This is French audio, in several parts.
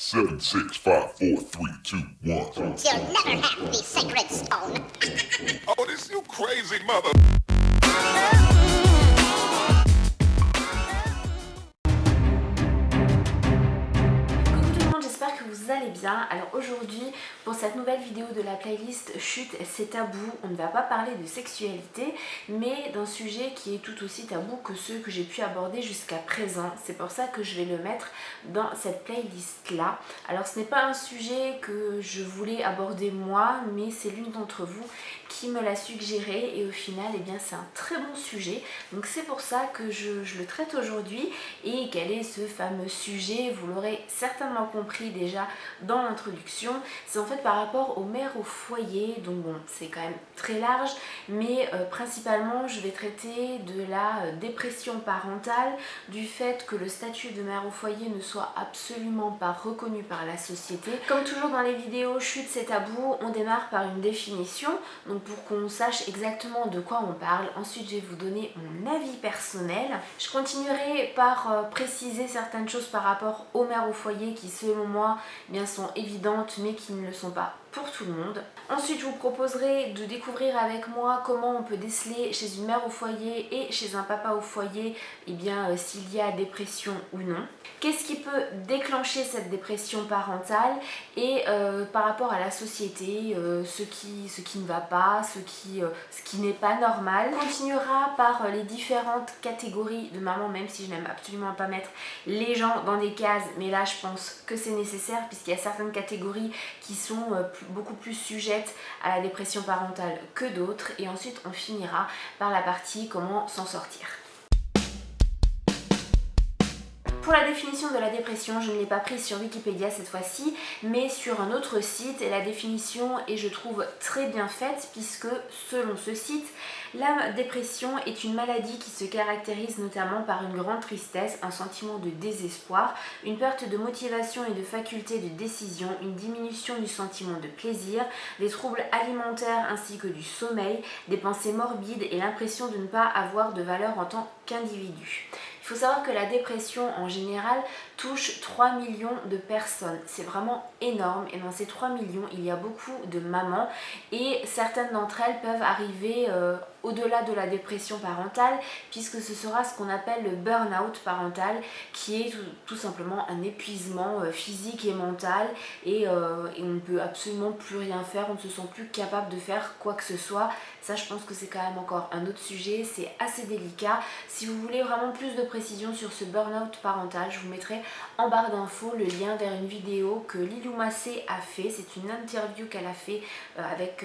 Seven, six, five, four, three, two, one. You'll never have the sacred stone. Oh, this you crazy mother. Coucou tout le monde, j'espère que vous allez bien. Alors aujourd'hui, pour cette nouvelle vidéo de la playlist Chut, c'est tabou, on ne va pas parler de sexualité, mais d'un sujet qui est tout aussi tabou que ceux que j'ai pu aborder jusqu'à présent. C'est pour ça que je vais le mettre dans cette playlist là. Alors ce n'est pas un sujet que je voulais aborder moi, mais c'est l'une d'entre vous qui me l'a suggéré et au final eh bien c'est un très bon sujet, donc c'est pour ça que je le traite aujourd'hui. Et quel est ce fameux sujet? Vous l'aurez certainement compris déjà dans l'introduction, c'est en fait par rapport aux mères au foyer. Donc bon, c'est quand même très large, mais principalement je vais traiter de la dépression parentale, du fait que le statut de mère au foyer ne soit absolument pas reconnu par la société. Comme toujours dans les vidéos Chut, c'est tabou, on démarre par une définition, donc pour qu'on sache exactement de quoi on parle. Ensuite je vais vous donner mon avis personnel. Je continuerai par préciser certaines choses par rapport aux mères au foyer qui selon moi eh bien, sont évidentes mais qui ne le sont pas pour tout le monde. Ensuite je vous proposerai de découvrir avec moi comment on peut déceler chez une mère au foyer et chez un papa au foyer eh bien, s'il y a dépression ou non. Qu'est-ce qui peut déclencher cette dépression parentale et par rapport à la société, ce qui ne va pas, ce qui n'est pas normal. On continuera par les différentes catégories de maman, même si je n'aime absolument pas mettre les gens dans des cases, mais là je pense que c'est nécessaire puisqu'il y a certaines catégories qui sont beaucoup plus sujettes à la dépression parentale que d'autres. Et ensuite on finira par la partie comment s'en sortir. Pour la définition de la dépression, je ne l'ai pas prise sur Wikipédia cette fois-ci, mais sur un autre site, et la définition est, je trouve, très bien faite puisque, selon ce site, la dépression est une maladie qui se caractérise notamment par une grande tristesse, un sentiment de désespoir, une perte de motivation et de faculté de décision, une diminution du sentiment de plaisir, des troubles alimentaires ainsi que du sommeil, des pensées morbides et l'impression de ne pas avoir de valeur en tant qu'individu. Il faut savoir que la dépression en général touche 3 millions de personnes. C'est vraiment énorme et dans ces 3 millions, il y a beaucoup de mamans et certaines d'entre elles peuvent arriver au-delà de la dépression parentale puisque ce sera ce qu'on appelle le burn-out parental qui est tout simplement un épuisement physique et mental et on ne peut absolument plus rien faire, on ne se sent plus capable de faire quoi que ce soit. Ça je pense que c'est quand même encore un autre sujet, c'est assez délicat. Si vous voulez vraiment plus de précision sur ce burn-out parental, je vous mettrai en barre d'infos le lien vers une vidéo que Lilou Massé a fait. C'est une interview qu'elle a fait avec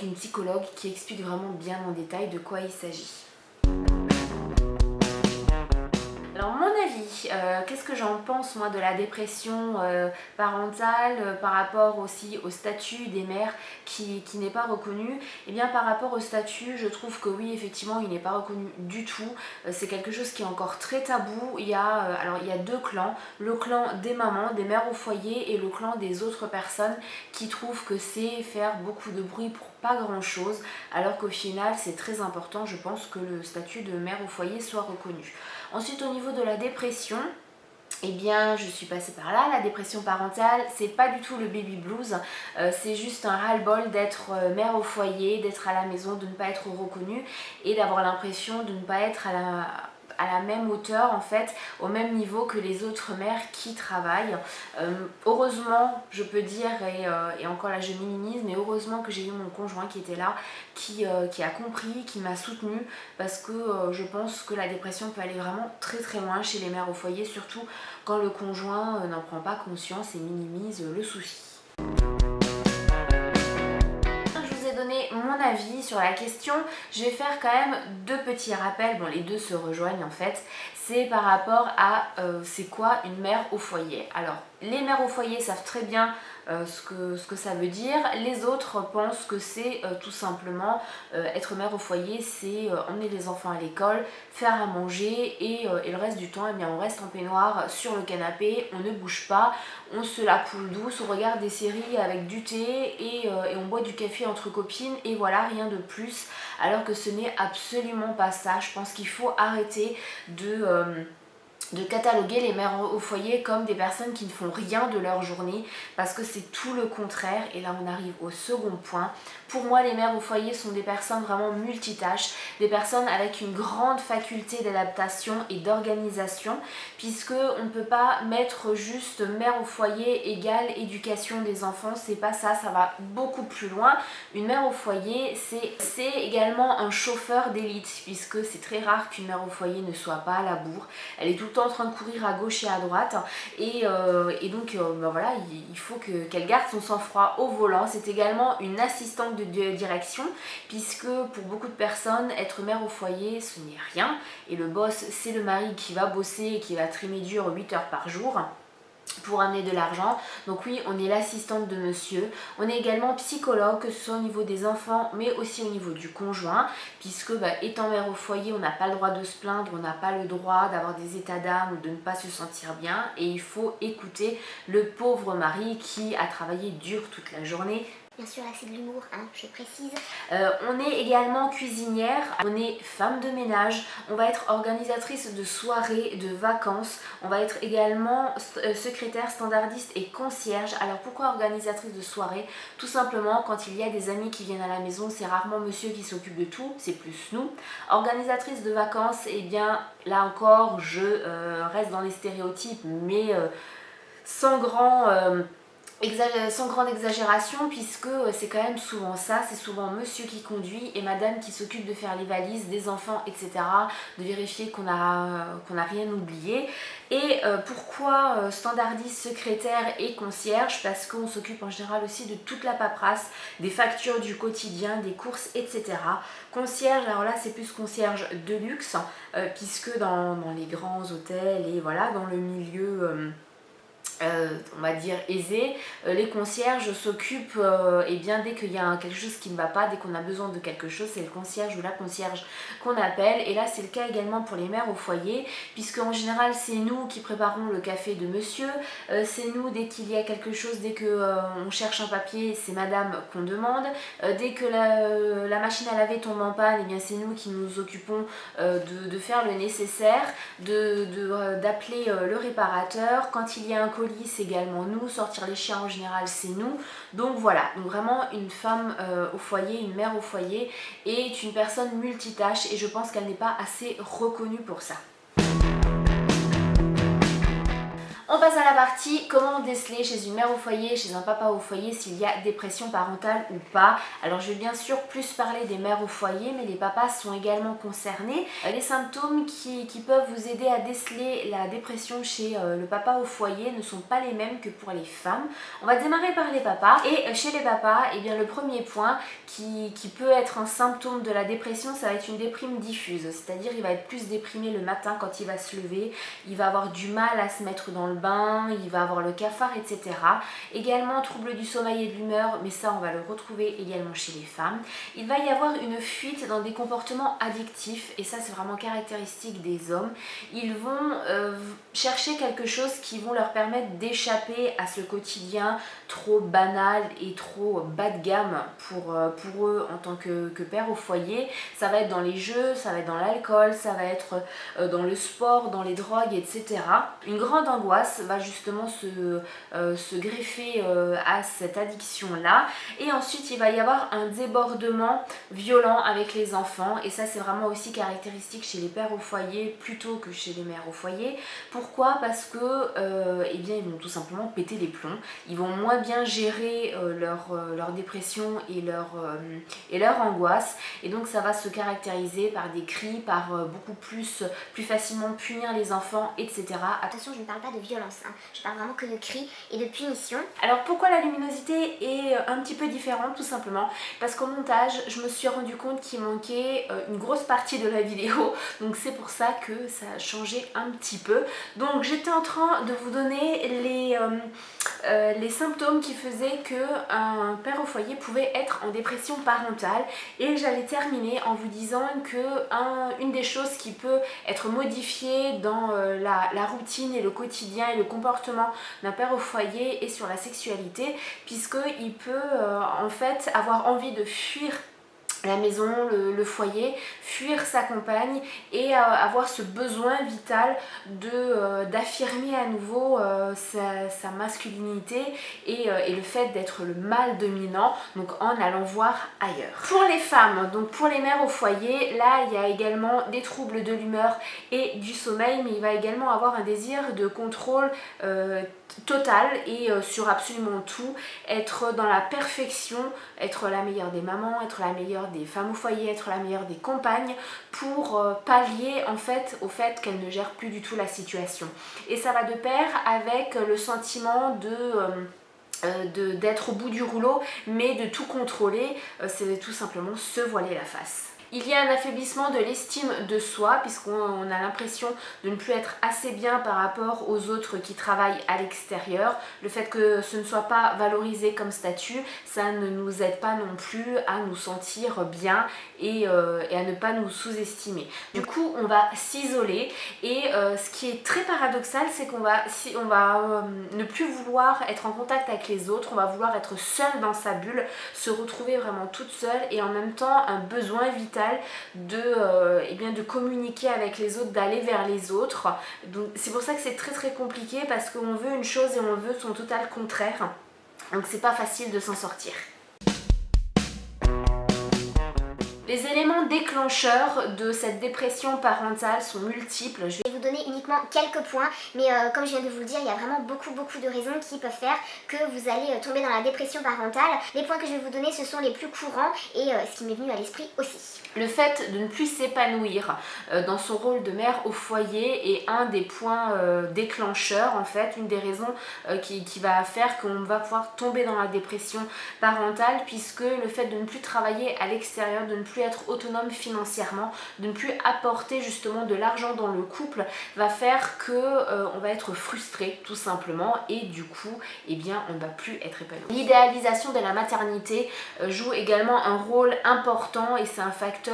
une psychologue qui explique vraiment bien en détail de quoi il s'agit. Alors mon avis, qu'est-ce que j'en pense moi de la dépression parentale par rapport aussi au statut des mères qui n'est pas reconnu? Et bien par rapport au statut, je trouve que oui effectivement il n'est pas reconnu du tout, c'est quelque chose qui est encore très tabou. Il y a deux clans, le clan des mamans, des mères au foyer et le clan des autres personnes qui trouvent que c'est faire beaucoup de bruit pour pas grand chose, alors qu'au final c'est très important je pense que le statut de mère au foyer soit reconnu. Ensuite au niveau de la dépression, eh bien je suis passée par là, la dépression parentale c'est pas du tout le baby blues, c'est juste un ras-le-bol d'être mère au foyer, d'être à la maison, de ne pas être reconnue et d'avoir l'impression de ne pas être à la même hauteur en fait, au même niveau que les autres mères qui travaillent. Heureusement je peux dire, et encore là je minimise, mais heureusement que j'ai eu mon conjoint qui était là, qui a compris, qui m'a soutenue parce que je pense que la dépression peut aller vraiment très très loin chez les mères au foyer, surtout quand le conjoint n'en prend pas conscience et minimise le souci. Mon avis sur la question, je vais faire quand même deux petits rappels, bon les deux se rejoignent en fait, c'est par rapport à c'est quoi une mère au foyer. Alors les mères au foyer savent très bien ce que ça veut dire, les autres pensent que c'est tout simplement être mère au foyer, c'est emmener les enfants à l'école, faire à manger et le reste du temps eh bien, on reste en peignoir sur le canapé, on ne bouge pas, on se la coule douce, on regarde des séries avec du thé et on boit du café entre copines et voilà, rien de plus, alors que ce n'est absolument pas ça. Je pense qu'il faut arrêter de cataloguer les mères au foyer comme des personnes qui ne font rien de leur journée, parce que c'est tout le contraire. Et là on arrive au second point. Pour moi, les mères au foyer sont des personnes vraiment multitâches, des personnes avec une grande faculté d'adaptation et d'organisation, puisque on ne peut pas mettre juste mère au foyer égale éducation des enfants, c'est pas ça, ça va beaucoup plus loin. Une mère au foyer, c'est également un chauffeur d'élite, puisque c'est très rare qu'une mère au foyer ne soit pas à la bourre. Elle est tout le temps en train de courir à gauche et à droite, et donc ben voilà, il faut qu'elle garde son sang-froid au volant. C'est également une assistante de direction, puisque pour beaucoup de personnes, être mère au foyer, ce n'est rien, et le boss, c'est le mari qui va bosser et qui va trimer dur 8 heures par jour pour amener de l'argent. Donc oui, on est l'assistante de monsieur. On est également psychologue, que ce soit au niveau des enfants mais aussi au niveau du conjoint, puisque étant mère au foyer, on n'a pas le droit de se plaindre, on n'a pas le droit d'avoir des états d'âme ou de ne pas se sentir bien, et il faut écouter le pauvre mari qui a travaillé dur toute la journée. Bien sûr, là c'est de l'humour, hein, je précise. On est également cuisinière, on est femme de ménage, on va être organisatrice de soirées, de vacances, on va être également secrétaire, standardiste et concierge. Alors pourquoi organisatrice de soirée? Tout simplement, quand il y a des amis qui viennent à la maison, c'est rarement monsieur qui s'occupe de tout, c'est plus nous. Organisatrice de vacances, et bien là encore, je reste dans les stéréotypes, mais sans grande exagération, puisque c'est quand même souvent ça, c'est souvent monsieur qui conduit et madame qui s'occupe de faire les valises des enfants, etc., de vérifier qu'on n'a rien oublié. Et pourquoi standardiste, secrétaire et concierge? Parce qu'on s'occupe en général aussi de toute la paperasse, des factures du quotidien, des courses, etc. Concierge, alors là c'est plus concierge de luxe, puisque dans les grands hôtels et voilà, dans le milieu on va dire aisé, les concierges s'occupent, et bien dès qu'il y a quelque chose qui ne va pas, dès qu'on a besoin de quelque chose, c'est le concierge ou la concierge qu'on appelle. Et là c'est le cas également pour les mères au foyer, puisque en général c'est nous qui préparons le café de monsieur, c'est nous dès qu'il y a quelque chose, dès que on cherche un papier, c'est madame qu'on demande, dès que la machine à laver tombe en panne, et bien c'est nous qui nous occupons de faire le nécessaire, d'appeler le réparateur. Quand il y a un colis, c'est également nous. Sortir les chiens en général, c'est nous. Donc voilà, donc vraiment une femme au foyer, une mère au foyer est une personne multitâche, et je pense qu'elle n'est pas assez reconnue pour ça. On passe à la partie comment déceler chez une mère au foyer, chez un papa au foyer, s'il y a dépression parentale ou pas. Alors je vais bien sûr plus parler des mères au foyer, mais les papas sont également concernés. Les symptômes qui peuvent vous aider à déceler la dépression chez le papa au foyer ne sont pas les mêmes que pour les femmes. On va démarrer par les papas. Et chez les papas, eh bien, le premier point qui peut être un symptôme de la dépression, ça va être une déprime diffuse. C'est-à-dire il va être plus déprimé le matin quand il va se lever, il va avoir du mal à se mettre dans le bain, il va avoir le cafard, etc. Également trouble du sommeil et de l'humeur, mais ça on va le retrouver également chez les femmes. Il va y avoir une fuite dans des comportements addictifs, et ça c'est vraiment caractéristique des hommes. Ils vont chercher quelque chose qui vont leur permettre d'échapper à ce quotidien trop banal et trop bas de gamme pour eux en tant que père au foyer. Ça va être dans les jeux, ça va être dans l'alcool, ça va être dans le sport, dans les drogues, etc. Une grande angoisse va justement se greffer à cette addiction-là. Et ensuite, il va y avoir un débordement violent avec les enfants. Et ça, c'est vraiment aussi caractéristique chez les pères au foyer plutôt que chez les mères au foyer. Pourquoi? Parce que eh bien, ils vont tout simplement péter les plombs. Ils vont moins bien gérer leur dépression et leur angoisse. Et donc, ça va se caractériser par des cris, par beaucoup plus facilement punir les enfants, etc. Attention, je ne parle pas de violence, hein. Je parle vraiment que de cris et de punition. Alors pourquoi la luminosité est un petit peu différente? Tout simplement parce qu'au montage, je me suis rendu compte qu'il manquait une grosse partie de la vidéo, donc c'est pour ça que ça a changé un petit peu. Donc j'étais en train de vous donner les symptômes qui faisaient qu'un père au foyer pouvait être en dépression parentale, et j'allais terminer en vous disant que une des choses qui peut être modifiée dans la routine et le quotidien et le comportement d'un père au foyer est sur la sexualité, puisqu'il peut en fait avoir envie de fuir la maison, le foyer, fuir sa compagne et avoir ce besoin vital d'affirmer à nouveau sa masculinité et le fait d'être le mâle dominant, donc en allant voir ailleurs. Pour les femmes, donc pour les mères au foyer, là il y a également des troubles de l'humeur et du sommeil, mais il va également avoir un désir de contrôle total et sur absolument tout, être dans la perfection, être la meilleure des mamans, être la meilleure des femmes au foyer, être la meilleure des compagnes pour pallier en fait au fait qu'elle ne gère plus du tout la situation. Et ça va de pair avec le sentiment d'être au bout du rouleau, mais de tout contrôler, c'est tout simplement se voiler la face. Il y a un affaiblissement de l'estime de soi puisqu'on a l'impression de ne plus être assez bien par rapport aux autres qui travaillent à l'extérieur. Le fait que ce ne soit pas valorisé comme statut, ça ne nous aide pas non plus à nous sentir bien et à ne pas nous sous-estimer. Du coup, on va s'isoler et ce qui est très paradoxal, c'est qu'on va, ne plus vouloir être en contact avec les autres, on va vouloir être seule dans sa bulle, se retrouver vraiment toute seule et en même temps un besoin vital de communiquer avec les autres, d'aller vers les autres. Donc c'est pour ça que c'est très compliqué parce qu'on veut une chose et on veut son total contraire. Donc c'est pas facile de s'en sortir. Les éléments déclencheurs de cette dépression parentale sont multiples. Je vais vous donner uniquement quelques points, mais comme je viens de vous le dire, il y a vraiment beaucoup de raisons qui peuvent faire que vous allez tomber dans la dépression parentale. Les points que je vais vous donner, ce sont les plus courants et ce qui m'est venu à l'esprit aussi. Le fait de ne plus s'épanouir dans son rôle de mère au foyer est un des points déclencheurs, en fait, une des raisons qui va faire qu'on va pouvoir tomber dans la dépression parentale, puisque le fait de ne plus travailler à l'extérieur, de ne plus être autonome financièrement, de ne plus apporter justement de l'argent dans le couple, va faire que on va être frustré tout simplement et du coup, eh bien, on ne va plus être épanoui. L'idéalisation de la maternité joue également un rôle important et c'est un facteur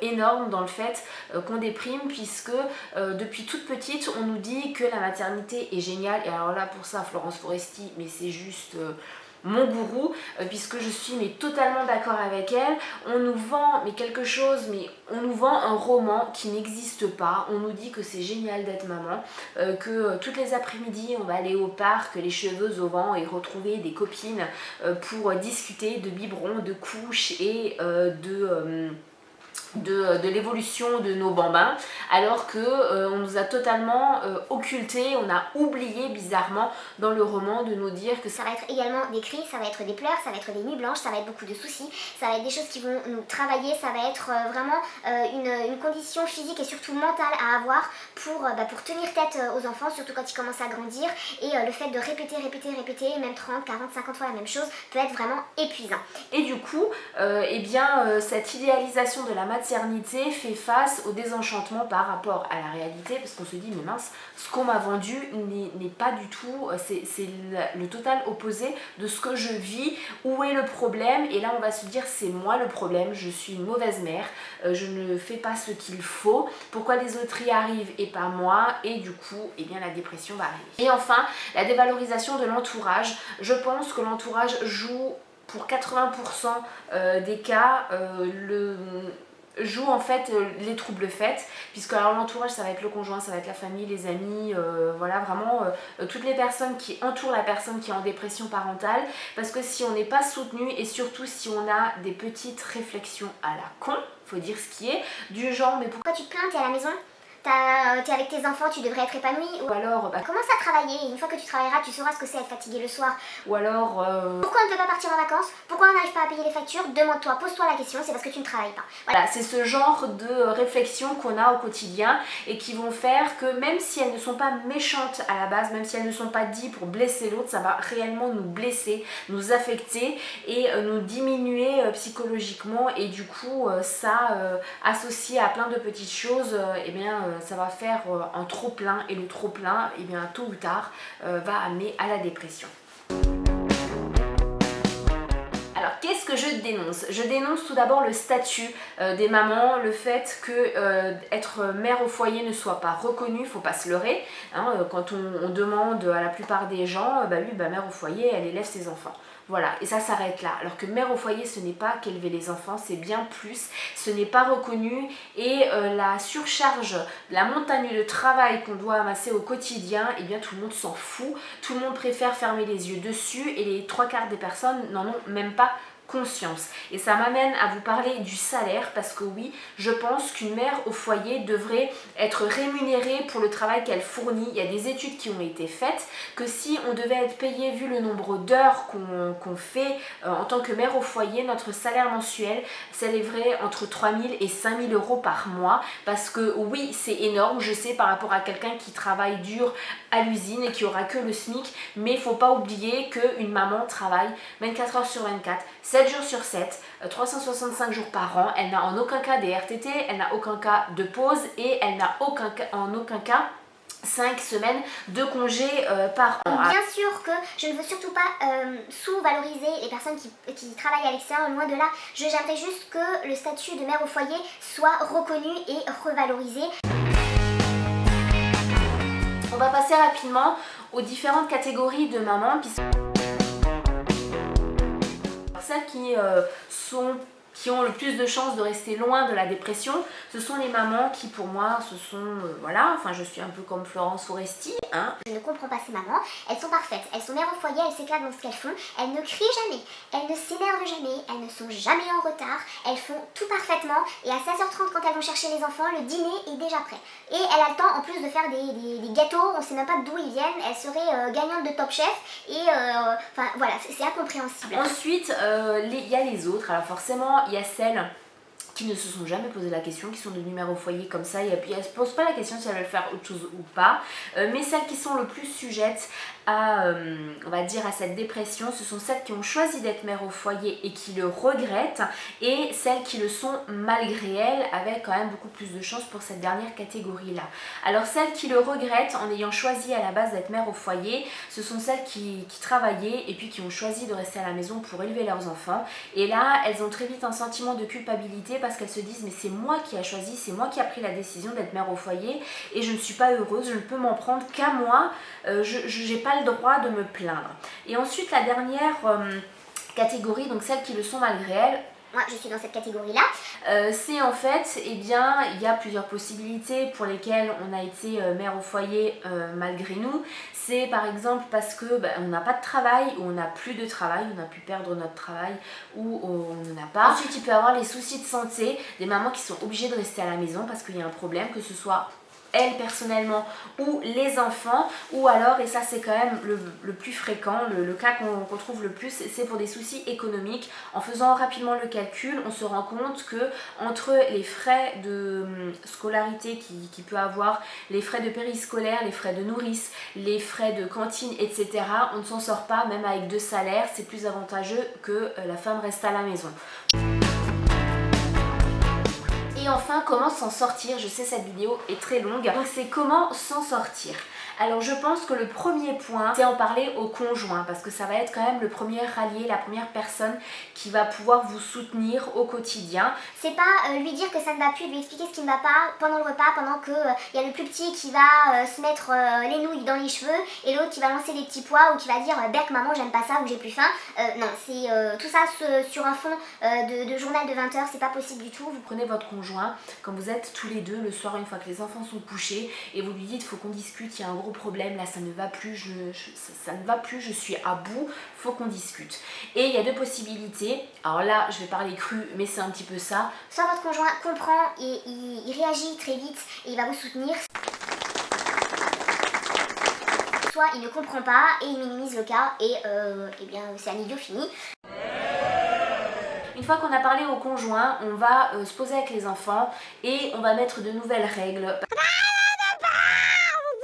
énorme dans le fait qu'on déprime puisque depuis toute petite on nous dit que la maternité est géniale et alors là pour ça Florence Foresti mais c'est juste mon gourou puisque je suis mais totalement d'accord avec elle. On nous vend mais quelque chose, mais on nous vend un roman qui n'existe pas. On nous dit que c'est génial d'être maman, que toutes les après-midi on va aller au parc les cheveux au vent et retrouver des copines pour discuter de biberons, de couches et de l'évolution de nos bambins, alors que on nous a totalement occulté, on a oublié bizarrement dans le roman de nous dire que ça va être également des cris, ça va être des pleurs, ça va être des nuits blanches, ça va être beaucoup de soucis, ça va être des choses qui vont nous travailler, ça va être vraiment une condition physique et surtout mentale à avoir pour tenir tête aux enfants, surtout quand ils commencent à grandir et le fait de répéter, même 30, 40, 50 fois la même chose peut être vraiment épuisant. Et du coup, cette idéalisation de la maternité fait face au désenchantement par rapport à la réalité parce qu'on se dit mais mince, ce qu'on m'a vendu n'est pas du tout, c'est le total opposé de ce que je vis, où est le problème? Et là on va se dire c'est moi le problème, je suis une mauvaise mère, je ne fais pas ce qu'il faut, pourquoi les autres y arrivent et pas moi? Et du coup eh bien la dépression va arriver. Et enfin la dévalorisation de l'entourage, je pense que l'entourage joue pour 80% des cas joue en fait les troubles faits, puisque alors l'entourage ça va être le conjoint, ça va être la famille, les amis, voilà vraiment toutes les personnes qui entourent la personne qui est en dépression parentale, parce que si on n'est pas soutenu et surtout si on a des petites réflexions à la con, faut dire ce qui est, du genre mais pourquoi tu te plains, t'es à la maison? T'es avec tes enfants, tu devrais être épanoui. Ou alors commence à travailler, une fois que tu travailleras tu sauras ce que c'est être fatigué le soir. Ou alors pourquoi on ne peut pas partir en vacances? Pourquoi on n'arrive pas à payer les factures? Demande-toi, pose-toi la question, c'est parce que tu ne travailles pas. Voilà, c'est ce genre de réflexion qu'on a au quotidien et qui vont faire que même si elles ne sont pas méchantes à la base, même si elles ne sont pas dites pour blesser l'autre, ça va réellement nous blesser, nous affecter et nous diminuer psychologiquement et du coup ça associé à plein de petites choses, ça va faire un trop plein et le trop plein tôt ou tard va amener à la dépression. Alors qu'est-ce que je dénonce? Je dénonce tout d'abord le statut des mamans, le fait que être mère au foyer ne soit pas reconnu, faut pas se leurrer. Hein, quand on demande à la plupart des gens, bah oui, bah mère au foyer, elle élève ses enfants. Voilà, et ça s'arrête là. Alors que mère au foyer, ce n'est pas qu'élever les enfants, c'est bien plus. Ce n'est pas reconnu et la surcharge, la montagne de travail qu'on doit amasser au quotidien, eh bien tout le monde s'en fout. Tout le monde préfère fermer les yeux dessus et les 3/4 des personnes n'en ont même pas conscience. Et ça m'amène à vous parler du salaire parce que oui, je pense qu'une mère au foyer devrait être rémunérée pour le travail qu'elle fournit. Il y a des études qui ont été faites que si on devait être payé vu le nombre d'heures qu'on fait en tant que mère au foyer, notre salaire mensuel s'élèverait entre 3 000 et 5 000 euros par mois parce que oui, c'est énorme, je sais, par rapport à quelqu'un qui travaille dur à l'usine et qui aura que le SMIC, mais il ne faut pas oublier qu'une maman travaille 24 heures sur 24, 7 jours sur 7, 365 jours par an, elle n'a en aucun cas des RTT, elle n'a aucun cas de pause et elle n'a en aucun cas 5 semaines de congé par an. Bien sûr que je ne veux surtout pas sous-valoriser les personnes qui travaillent à l'extérieur, loin de là. J'aimerais juste que le statut de mère au foyer soit reconnu et revalorisé. On va passer rapidement aux différentes catégories de mamans, puisque celles qui ont le plus de chances de rester loin de la dépression, ce sont les mamans qui pour moi ce sont, voilà, enfin je suis un peu comme Florence Foresti, hein. Je ne comprends pas ces mamans, elles sont parfaites, elles sont mères au foyer, elles s'éclatent dans ce qu'elles font, elles ne crient jamais, elles ne s'énervent jamais, elles ne sont jamais en retard, elles font tout parfaitement et à 16h30 quand elles vont chercher les enfants, le dîner est déjà prêt. Et elle a le temps en plus de faire des gâteaux, on ne sait même pas d'où ils viennent, elle serait gagnante de Top Chef et enfin voilà, c'est incompréhensible. Ensuite, il y a les autres, alors forcément il y a celles qui ne se sont jamais posé la question, qui sont devenues mères au foyer comme ça, et puis elles ne se posent pas la question si elles veulent faire autre chose ou pas, mais celles qui sont le plus sujettes à, on va dire, à cette dépression, ce sont celles qui ont choisi d'être mères au foyer et qui le regrettent, et celles qui le sont malgré elles, avec quand même beaucoup plus de chance pour cette dernière catégorie-là. Alors celles qui le regrettent en ayant choisi à la base d'être mères au foyer, ce sont celles qui travaillaient et puis qui ont choisi de rester à la maison pour élever leurs enfants, et là elles ont très vite un sentiment de culpabilité parce qu'elles se disent mais c'est moi qui a choisi, c'est moi qui a pris la décision d'être mère au foyer et je ne suis pas heureuse, je ne peux m'en prendre qu'à moi, je n'ai pas le droit de me plaindre. Et ensuite la dernière catégorie, donc celles qui le sont malgré elles, moi je suis dans cette catégorie-là. C'est en fait, eh bien, il y a plusieurs possibilités pour lesquelles on a été mère au foyer malgré nous. C'est par exemple parce que on n'a pas de travail, ou on n'a plus de travail, on a pu perdre notre travail, ou on n'en a pas. Ensuite, il peut y avoir les soucis de santé, des mamans qui sont obligées de rester à la maison parce qu'il y a un problème, que ce soit elles personnellement ou les enfants, ou alors, et ça c'est quand même le plus fréquent, le cas qu'on trouve le plus, c'est pour des soucis économiques. En faisant rapidement le calcul, on se rend compte que entre les frais de scolarité qui peut avoir, les frais de périscolaire, les frais de nourrice, les frais de cantine, etc., on ne s'en sort pas, même avec 2 salaires, c'est plus avantageux que la femme reste à la maison. Et enfin, comment s'en sortir? Je sais, cette vidéo est très longue, donc c'est comment s'en sortir. Alors je pense que le premier point, c'est en parler au conjoint, parce que ça va être quand même le premier allié, la première personne qui va pouvoir vous soutenir au quotidien. C'est pas lui dire que ça ne va plus, lui expliquer ce qui ne va pas pendant le repas, pendant que y a le plus petit qui va se mettre les nouilles dans les cheveux et l'autre qui va lancer des petits pois ou qui va dire Berk maman j'aime pas ça ou j'ai plus faim. Non, c'est tout ça sur un fond de journal de 20 heures, c'est pas possible du tout. Vous prenez votre conjoint, quand vous êtes tous les deux le soir une fois que les enfants sont couchés, et vous lui dites faut qu'on discute, il y a un gros problème, là ça ne va plus, ça ne va plus, je suis à bout, faut qu'on discute. Et il y a 2 possibilités, alors là je vais parler cru mais c'est un petit peu ça. Soit votre conjoint comprend et il réagit très vite et il va vous soutenir, soit il ne comprend pas et il minimise le cas et bien c'est un idiot fini. Une fois qu'on a parlé au conjoint, on va se poser avec les enfants et on va mettre de nouvelles règles.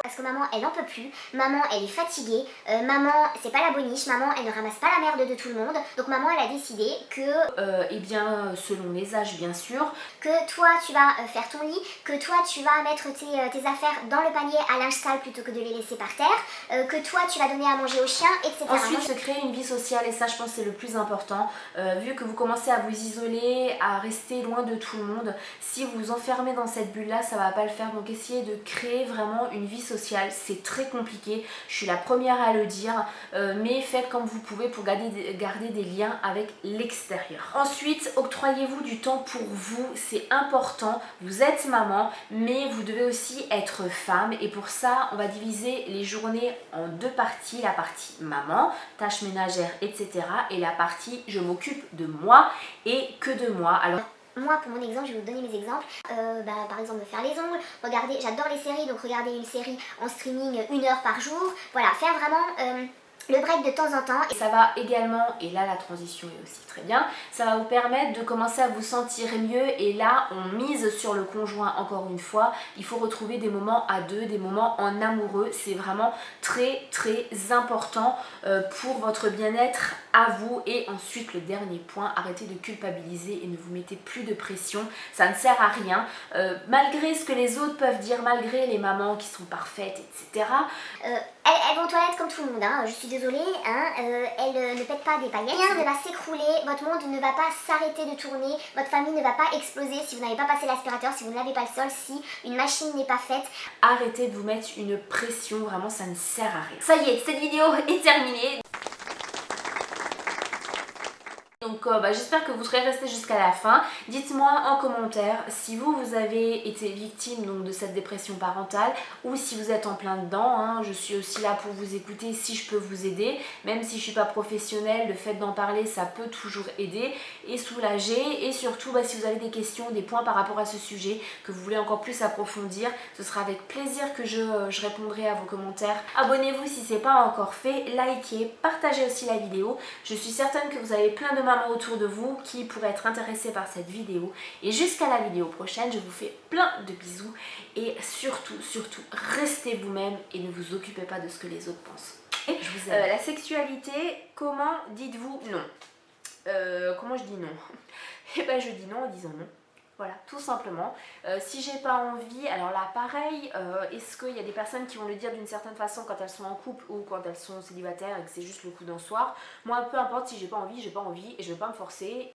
Parce que maman, elle en peut plus, maman, elle est fatiguée, maman, c'est pas la boniche, maman, elle ne ramasse pas la merde de tout le monde. Donc maman, elle a décidé que, eh bien, selon les âges bien sûr, que toi, tu vas faire ton lit, que toi, tu vas mettre tes affaires dans le panier à linge sale plutôt que de les laisser par terre, que toi, tu vas donner à manger au chien, etc. Ensuite, se créer une vie sociale, et ça je pense c'est le plus important, vu que vous commencez à vous isoler, à rester loin de tout le monde, si vous vous enfermez dans cette bulle là, ça va pas le faire. Donc essayez de créer vraiment une vie sociale, c'est très compliqué, je suis la première à le dire, mais faites comme vous pouvez pour garder des liens avec l'extérieur. Ensuite, octroyez-vous du temps pour vous, c'est important, vous êtes maman, mais vous devez aussi être femme, et pour ça on va diviser les journées en deux parties, la partie maman, tâches ménagères, etc. et la partie je m'occupe de moi et que de moi. Alors moi, pour mon exemple, je vais vous donner mes exemples. Par exemple, me faire les ongles. Regardez, j'adore les séries, donc regarder une série en streaming 1 heure par jour. Voilà, faire vraiment le break de temps en temps. et ça va également, et là la transition est aussi très bien, ça va vous permettre de commencer à vous sentir mieux, et là on mise sur le conjoint encore une fois. Il faut retrouver des moments à deux, des moments en amoureux, c'est vraiment très important pour votre bien-être à vous. Et ensuite le dernier point, arrêtez de culpabiliser et ne vous mettez plus de pression, ça ne sert à rien, malgré ce que les autres peuvent dire, malgré les mamans qui sont parfaites, etc. Elles vont aux toilettes comme tout le monde, hein. Je suis désolée, hein. Elles ne pètent pas des paillettes. Rien ne va s'écrouler, votre monde ne va pas s'arrêter de tourner, votre famille ne va pas exploser si vous n'avez pas passé l'aspirateur, si vous ne lavez pas le sol, si une machine n'est pas faite. Arrêtez de vous mettre une pression, vraiment ça ne sert à rien. Ça y est, cette vidéo est terminée. Donc j'espère que vous serez restés jusqu'à la fin. Dites-moi en commentaire si vous avez été victime donc, de cette dépression parentale, ou si vous êtes en plein dedans, hein. Je suis aussi là pour vous écouter si je peux vous aider. Même si je ne suis pas professionnelle, le fait d'en parler ça peut toujours aider et soulager. Et surtout si vous avez des questions, des points par rapport à ce sujet que vous voulez encore plus approfondir, ce sera avec plaisir que je répondrai à vos commentaires. Abonnez-vous si ce n'est pas encore fait, likez, partagez aussi la vidéo. Je suis certaine que vous avez plein de mamans autour de vous qui pourraient être intéressés par cette vidéo. Et jusqu'à la vidéo prochaine, je vous fais plein de bisous. Et surtout, restez vous-même et ne vous occupez pas de ce que les autres pensent. Et je vous aime. La sexualité, comment dites-vous non? Comment je dis non? Eh ben je dis non en disant non. Voilà, tout simplement. Si j'ai pas envie, alors là pareil, est-ce qu'il y a des personnes qui vont le dire d'une certaine façon quand elles sont en couple ou quand elles sont célibataires et que c'est juste le coup d'un soir? Moi peu importe, si j'ai pas envie et je vais pas me forcer.